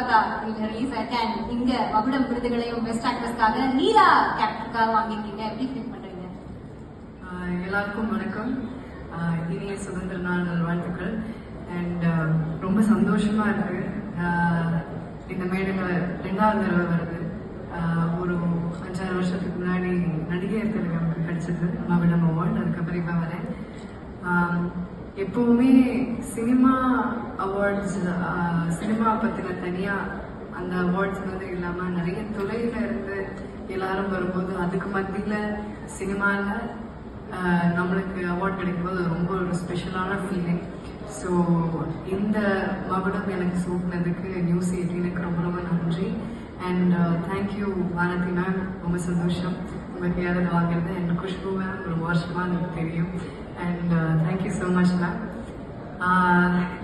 ரகுதாதா release ஆயிட்டு இங்க மகுடம் விருதுகளையும் பெஸ்ட் ஆக்ட்ரஸ்க்காக லீலா கேரக்டருக்காக வாங்கிருக்கீங்க. எப்படி ஃபீல் பண்றீங்க? எல்லாருக்கும் வணக்கம். இனிய சுதந்திர நாள் நல்வாழ்த்துக்கள். அண்ட் ரொம்ப சந்தோஷமா இருக்கு. இந்த மேடையில் 2வது தடவை வருது. ஒரு 5-6 வருஷத்துக்கு முன்னாடி நடிகர் திலகம் கிடைச்சது மகுடம் அவார்டு. அதுக்கப்புறம் இப்போ வரேன். எப்பவுமே சினிமா அவார்ட்ஸ், சினிமா பற்றின தனியாக அந்த அவார்ட்ஸ் மாதிரி இல்லாமல் நிறைய துறையில இருந்து எல்லாரும் வரும்போது அதுக்கு மத்தியில் சினிமாவில் நம்மளுக்கு அவார்ட் கிடைக்கும்போது ரொம்ப ஒரு ஸ்பெஷலான ஃபீலிங். ஸோ இந்த மகுடம் எனக்கு சூட்டினதுக்கு நியூஸ் 18க்கு ரொம்ப ரொம்ப நன்றி. அண்ட் தேங்க்யூ வானதி மேம், ரொம்ப சந்தோஷம் உங்களுக்கு யாராவது வாங்குறது. அண்ட் குஷ்பு மேம் ரொம்ப வருஷமாக எனக்கு தெரியும். And thank you so much ma'am.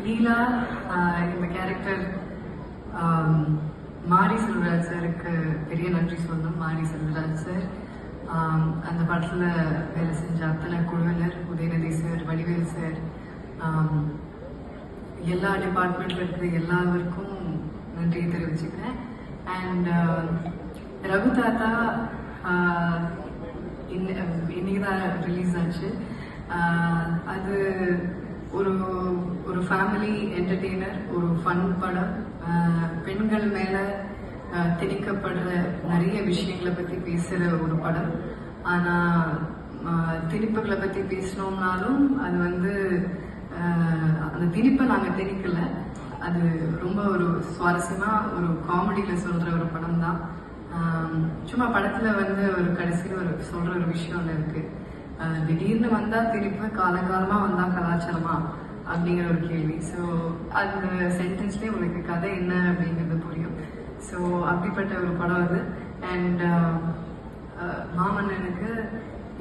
Leela இந்த கேரக்டர் மாரி செல்வராஜ் சாருக்கு பெரிய நன்றி சொல்லணும். மாரி செல்வராஜ் சார் அந்த படத்தில் வேலை செஞ்ச அத்தனை குழுவினர், உதயநிதி சார், வடிவேல் சார், எல்லா டிபார்ட்மெண்ட்ல இருக்கிற எல்லாருக்கும் நன்றியை தெரிவிச்சுக்கிறேன். அண்ட் ரகுதாதா இன்னைக்கு தான் ரிலீஸ் ஆச்சு. அது ஒரு ஃபேமிலி என்டர்டெய்னர், ஒரு ஃபன் படம். பெண்கள் மேலே திணிக்கப்படுற நிறைய விஷயங்களை பற்றி பேசுகிற ஒரு படம். ஆனால் திணிப்புகளை பற்றி பேசணும்னாலும் அது அந்த திணிப்பை நாங்கள் திணிக்கலை. அது ரொம்ப ஒரு சுவாரஸ்யமாக ஒரு காமெடியில் சொல்கிற ஒரு படம் தான். சும்மா படத்தில் ஒரு கடைசியில் சொல்கிற ஒரு விஷயம் ஒன்று இருக்குது. திடீர்னு வந்தால் திணிப்பு, காலங்காலமாக வந்தால் கலாச்சாரமா அப்படிங்கிற ஒரு கேள்வி. ஸோ அந்த சென்டென்ஸ்லேயே உங்களுக்கு கதை என்ன அப்படிங்கிறது புரியும். ஸோ அப்படிப்பட்ட ஒரு படம் அது. அண்ட் மாமன்னனுக்கு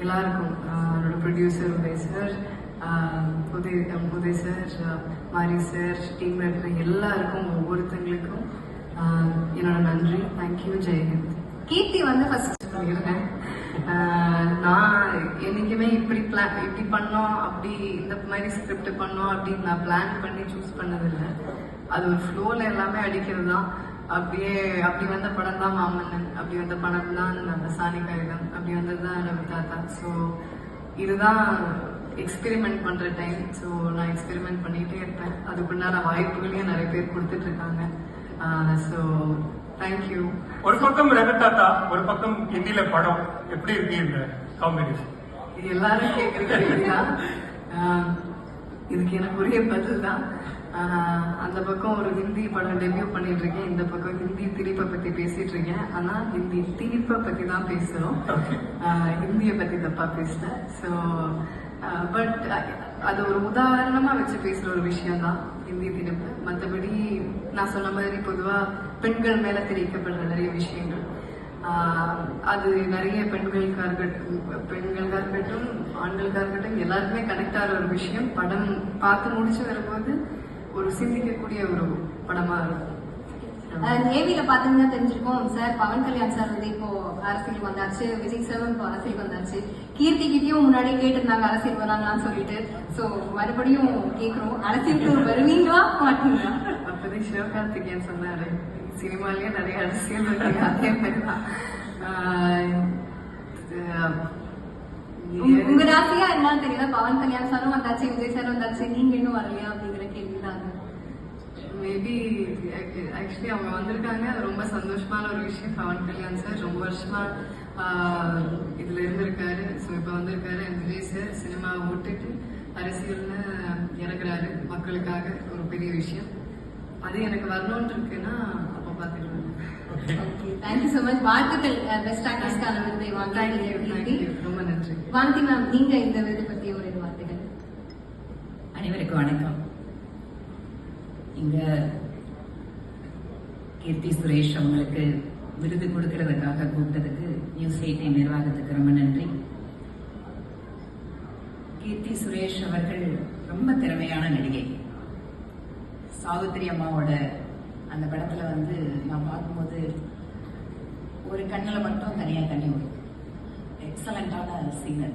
எல்லாருக்கும், என்னோட producer Uday sir, Uday sir, மாரி சார், டீமில் இருக்கிற எல்லாருக்கும், ஒவ்வொருத்தங்களுக்கும் என்னோட நன்றி. தேங்க்யூ. ஜெயஹிந்த். கீர்த்தி ஃபர்ஸ்ட் சொல்லியிருக்கேன். நான் என்னைக்குமே இப்படி பண்ணோம், அப்படி இந்த மாதிரி ஸ்கிரிப்ட் பண்ணோம் அப்படின்னு நான் பிளான் பண்ணி சூஸ் பண்ணதில்லை. அது ஒரு ஃப்ளோவில் எல்லாமே அடிக்கிறது தான். அப்படி வந்த படம் தான் மாமன்னன், அப்படி வந்த படம் தான் அந்த சாணி காகிதம், அப்படி வந்தது தான் ரகுதாதா. ஸோ இதுதான் எக்ஸ்பெரிமெண்ட் பண்ணுற டைம். ஸோ நான் எக்ஸ்பெரிமெண்ட் பண்ணிகிட்டே இருப்பேன். அதுக்குண்டான வாய்ப்புகளையும் நிறைய பேர் கொடுத்துட்டு இருக்காங்க. So thank you. ஒரு பக்கம் ரகுதாதா, ஒரு பக்கம் ஹிந்தியில படம், எப்படி இருக்கு இந்த காம்பினேஷன்? இது எல்லாரும் கேட்குற கேள்வி தான். இதுக்கு எனக்கு ஒரே பதில் தான். அந்த பக்கம் ஒரு ஹிந்தி படம் டெபியூ பண்ணிட்டு இருக்கேன், இந்த பக்கம் ஹிந்தி திணிப்பை பத்தி பேசிட்டு இருக்கேன். ஆனா ஹிந்தி திணிப்பை பத்தி தான் பேசுறோம், ஹிந்தியை பத்தி தப்பா பேசல. ஸோ பட் அது ஒரு உதாரணமா வச்சு பேசுற ஒரு விஷயம் தான் ஹிந்தி திணிப்பு. மற்றபடி நான் சொன்ன மாதிரி பொதுவா பெண்கள் மேல திணிக்கப்படுற நிறைய விஷயங்கள், அது நிறைய பெண்களுக்காக இருக்கட்டும், ஆண்களுக்காக இருக்கட்டும், எல்லாருக்குமே கனெக்ட் ஆகிற ஒரு விஷயம். படம் பார்த்து முடிச்சு வரும்போது ஒரு சிந்திக்கக்கூடிய ஒரு படமா இருக்கும். நேவில பாத்தீங்கன்னா தெரிஞ்சிருக்கோம் சார். பவன் கல்யாண் சார் இப்போ அரசியல் வந்தாச்சு, விஜய் சாரும் இப்போ அரசியல் வந்தாச்சு. கீர்த்தி கிட்டயும் முன்னாடி கேட்டிருந்தாங்க அரசியல் வராங்களான்னு சொல்லிட்டு. ஸோ மறுபடியும் கேட்குறோம், அரசியலுக்கு வருவீங்களா மாட்டீங்களா? அப்போதான் சிவகார்த்திகேயன் சொன்னாரு, சினிமாலேயே நிறைய அரசியல் இருக்கு, அதே மாதிரி தான். உங்க ராசியா என்னன்னு தெரியல. பவன் கல்யாண் சாரும் வந்தாச்சு, விஜய் சாரும் வந்தாச்சு, நீங்க இன்னும் வரலையா அப்படிங்கிற கேள்விதான். மேபி ஆக்சுவலி அவங்க வந்திருக்காங்க, அது ரொம்ப சந்தோஷமான ஒரு விஷயம். பவன் கல்யாண் சார் ரொம்ப வருஷமா இதுல இருந்திருக்காரு. ஸோ இப்போ வந்திருக்காரு. விஜய் சார் சினிமாவை விட்டுட்டு அரசியல்னு இறங்குறாரு மக்களுக்காக, ஒரு பெரிய விஷயம். அது எனக்கு வரணும்னு இருக்குன்னா அப்போ பார்த்துக்கலாம். Thank you so much. வாழ்த்துக்கள். பெஸ்ட் ஆக்ட்ரஸ்க்கான விருதை வாங்கி ரொம்ப நன்றி. வாந்தி மேம், நீங்க இந்த விருது பத்தி ஒரு வார்த்தைகள். அனைவருக்கும் வணக்கம். இங்க கீர்த்தி சுரேஷ் அவங்களுக்கு விருது கொடுக்கறதுக்காக கூப்பிட்டதுக்கு நியூஸ் 18 நிர்வாகத்துக்கு ரொம்ப நன்றி. கீர்த்தி சுரேஷ் அவர்கள் ரொம்ப திறமையான நடிகை. சாவித்திரி அம்மாவோட அந்த படத்துல நான் பார்க்கும்போது ஒரு கண்ணில் மட்டும் தனியா தண்ணி வரும். எக்ஸலண்டான சீனர்.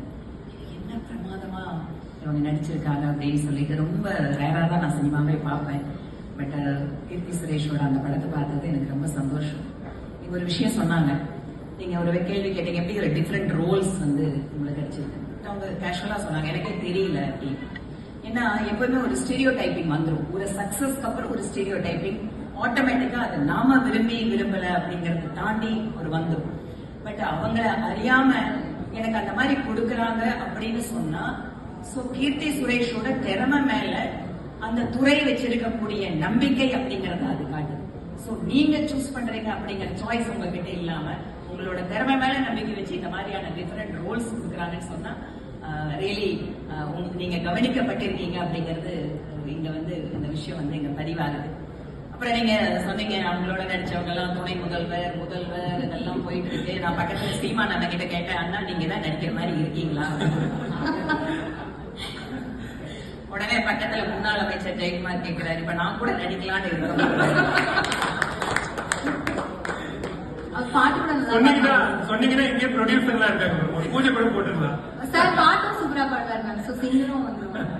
என்ன பிரமாதமா இவங்க நடிச்சிருக்காங்க அப்படின்னு சொல்லிட்டு ரொம்ப ரேரா தான் நான் சினிமாவே பார்ப்பேன். பட் கீர்த்தி சுரேஷோட அந்த படத்தை பார்த்தது எனக்கு ரொம்ப சந்தோஷம். நீங்க ஒரு விஷயம் சொன்னாங்க, நீங்க ஒரு கேள்வி கேட்டீங்க, எப்படி ஒரு டிஃப்ரெண்ட் ரோல்ஸ் வந்து உங்களுக்கு கிடைச்சிருக்கு. அவங்க கேஷுவலா சொன்னாங்க, எனக்கே தெரியல அப்படின்னு. ஏன்னா எப்பவுமே ஒரு ஸ்டீரியோ டைப்பிங் வந்துடும். ஒரு சக்சஸ்க்கு அப்புறம் ஒரு ஸ்டீரியோ டைப்பிங் ஆட்டோமேட்டிக்கா அது நாம விரும்பல அப்படிங்கறத தாண்டி ஒரு வந்துடும். பட் அவங்க அறியாம எனக்கு அந்த மாதிரி கொடுக்கறாங்க அப்படின்னு சொன்னா, சோ கீர்த்தி சுரேஷோட திறமை மேல அந்த துறை வச்சிருக்கக்கூடிய நம்பிக்கை அப்படிங்கறத அது காட்டுது. சோ நீங்க சூஸ் பண்றீங்க அப்படிங்கிற சாய்ஸ் உங்ககிட்ட இல்லாம உங்களோட திறமை மேல நம்பிக்கை வச்சு இந்த மாதிரியான டிஃபரெண்ட் ரோல்ஸ் கொடுக்குறாங்கன்னு சொன்னா ரியலி நீங்க கவனிக்கப்பட்டிருக்கீங்க அப்படிங்கிறது இங்க வந்து இந்த விஷயம் வந்து இங்க பதிவாகுது. அப்புறம் நீங்க சொன்னீங்க அவங்களோட நடிச்சவங்க எல்லாம் துணை முதல்வர் இதெல்லாம் போயிட்டு இருக்கு. நான் பக்கத்துல சீமான் அண்ணன் கிட்ட கேட்டேன், அண்ணா நீங்க தான் நடிக்கிற மாதிரி இருக்கீங்களா? உடனே பக்கத்துல முன்னாள் அமைச்சர் ஜெயக்குமார் கேட்கிறாரு, இப்ப நான் கூட நடிக்கலான்னு இருக்கேன். பாட்டு கூட நல்லா சொன்னீங்கன்னா இங்கே ப்ரொடியூசர்லாம் இருக்காங்க, ஒரு பூஜை கூட போட்டுருக்கலாம் சார். பாட்டும் சூப்பரா பாடுறாரு மேம். சோ சிங்கரும் வந்துருவாங்க.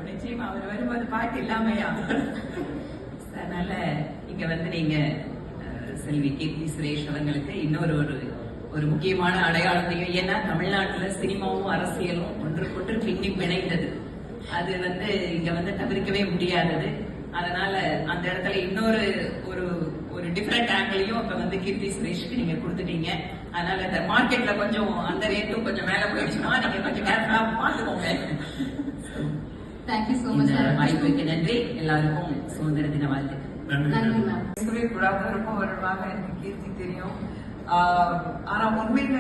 நிச்சயமா அவர் வரும்போது பாட்டு இல்லாமையா? அதனால இங்க வந்து நீங்க செல்வி கீர்த்தி சுரேஷ் அவங்களுக்கு இன்னொரு ஒரு முக்கியமான அடையாளத்தையும், ஏன்னா தமிழ்நாட்டுல சினிமாவும் அரசியலும் ஒன்றுக்கொன்று பின்னி பிணைந்தது. அது வந்து இங்க வந்து தவிர்க்கவே முடியாதது. அதனால அந்த இடத்துல இன்னொரு ஒரு டிஃபரெண்ட் ஆங்கிளையும் இப்ப வந்து கீர்த்தி சுரேஷுக்கு நீங்க கொடுத்துட்டீங்க. அதனால இந்த மார்க்கெட்ல கொஞ்சம் அந்த ரேட்டும் கொஞ்சம் மேல போயிடுச்சுன்னா நீங்க கொஞ்சம் கேர்ஃபுல்லா பாத்துக்கோங்க. Thank you so much. வாய்ப்புக்கு நன்றி. எல்லாருக்கும் சுதந்திர தின வாழ்த்துக்கள். நன்றி மேம். சொல்லக்கூடாது, ரொம்ப வருடமாக எனக்கு கீர்த்தி தெரியும். ஆனா உண்மையில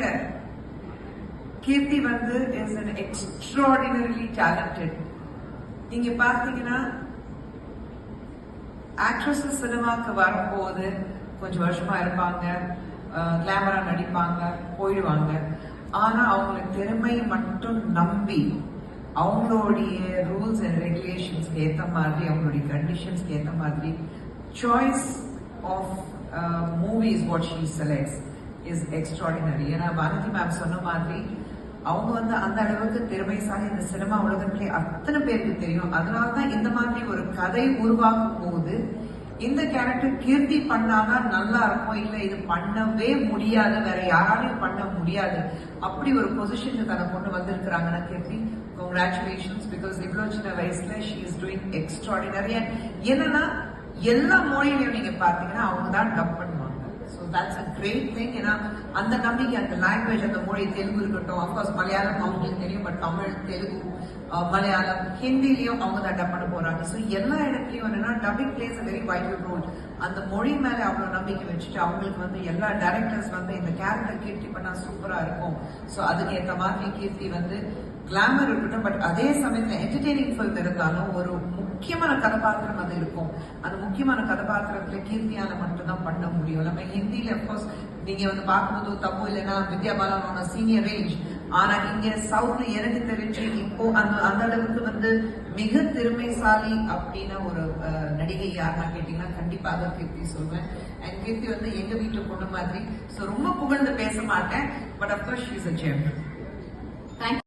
கீர்த்தி வந்து இஸ் an extraordinarily talented. நீங்க பார்த்தீங்கன்னா ஆக்ட்ரஸஸ் சினிமாக்கு வரும்போது கொஞ்சம் வருஷமா இருப்பாங்க, கிளாமரா நடிப்பாங்க, போயிடுவாங்க. ஆனா அவங்களுக்கு திறமையை மட்டும் நம்பி அவங்களுடைய ரூல்ஸ் அண்ட் ரெகுலேஷன்ஸ்க்கு ஏற்ற மாதிரி, அவங்களுடைய கண்டிஷன்ஸ்க்கு ஏற்ற மாதிரி choice of movies what she selects is extraordinary. ஏன்னா பாரதி மேம் சொன்ன மாதிரி அவங்க வந்து அந்த அளவுக்கு திறமைசாலி. இந்த சினிமா உலகத்திலே அத்தனை பேருக்கு தெரியும். அதனால்தான் இந்த மாதிரி ஒரு கதை உருவாக்கும் போது இந்த கேரக்டர் கீர்த்தி பண்ணாதான் நல்லா இருக்கும், இல்ல இது பண்ணவே முடியாது, வேற யாராலையும் பண்ண முடியாது, அப்படி ஒரு பொசிஷனுக்கு தன்னை கொண்டு வந்திருக்கிறாங்கன்னா கீர்த்தி கங்க்ராச்சுலேஷன்ஸ். பிகாஸ் இவ்வளவு சின்ன வயசுல ஷீ இஸ் டூயிங் எக்ஸ்ட்ராடினரி. என்னன்னா எல்லா மொழியிலையும் நீங்க பாத்தீங்கன்னா அவங்க தான் டப் பண்ணுவாங்க. So that's a great thing. ஏன்னா அந்த நம்பிக்கை, அந்த லாங்குவேஜ், அந்த மொழி தெலுங்கு இருக்கட்டும், அஃப்கோர்ஸ் மலையாளம் அவங்களுக்கு தெரியும், பட் தமிழ், தெலுங்கு, மலையாளம், ஹிந்திலையும் அவங்க தான் டப் பண்ண போறாங்க. ஸோ எல்லா இடத்துலயும் என்னன்னா dubbing plays a very vital role. அந்த மொழி மேல அவ்வளவு நம்பிக்கை வச்சுட்டு அவங்களுக்கு வந்து எல்லா டைரக்டர்ஸ் வந்து இந்த கேரக்டர் கீர்த்தி பண்ணா சூப்பரா இருக்கும். ஸோ அதுக்கு ஏற்ற மாதிரி கீர்த்தி வந்து கிளாமர் இருக்கட்டும், பட் அதே சமயத்துல என்டர்டெய்னிங் ஃபில்ம் இருந்தாலும் ஒரு முக்கியமான கதாபாத்திரம் அது இருக்கும். அந்த முக்கியமான கதாபாத்திரத்துல கீர்த்தியால மட்டும்தான் பண்ண முடியும். நம்ம ஹிந்தியில அப்கோர்ஸ் நீங்க வந்து பார்க்கும்போது தப்பு இல்லைன்னா வித்யா பாலனோட சீனியர் ரேஞ்ச். ஆனா இங்க சவுத்ல எனக்கு தெரிஞ்சு இப்போ அந்த அளவுக்கு வந்து மிக திறமைசாலி அப்படின்னு ஒரு நடிகை யாருன்னா கேட்டீங்கன்னா கண்டிப்பா அதை கீர்த்தி சொல்வேன். அண்ட் கீர்த்தி வந்து எங்க வீட்டு பொண்ணு மாதிரி. ஸோ ரொம்ப புகழ்ந்து பேச மாட்டேன், but of course she is a GeM. Thank you.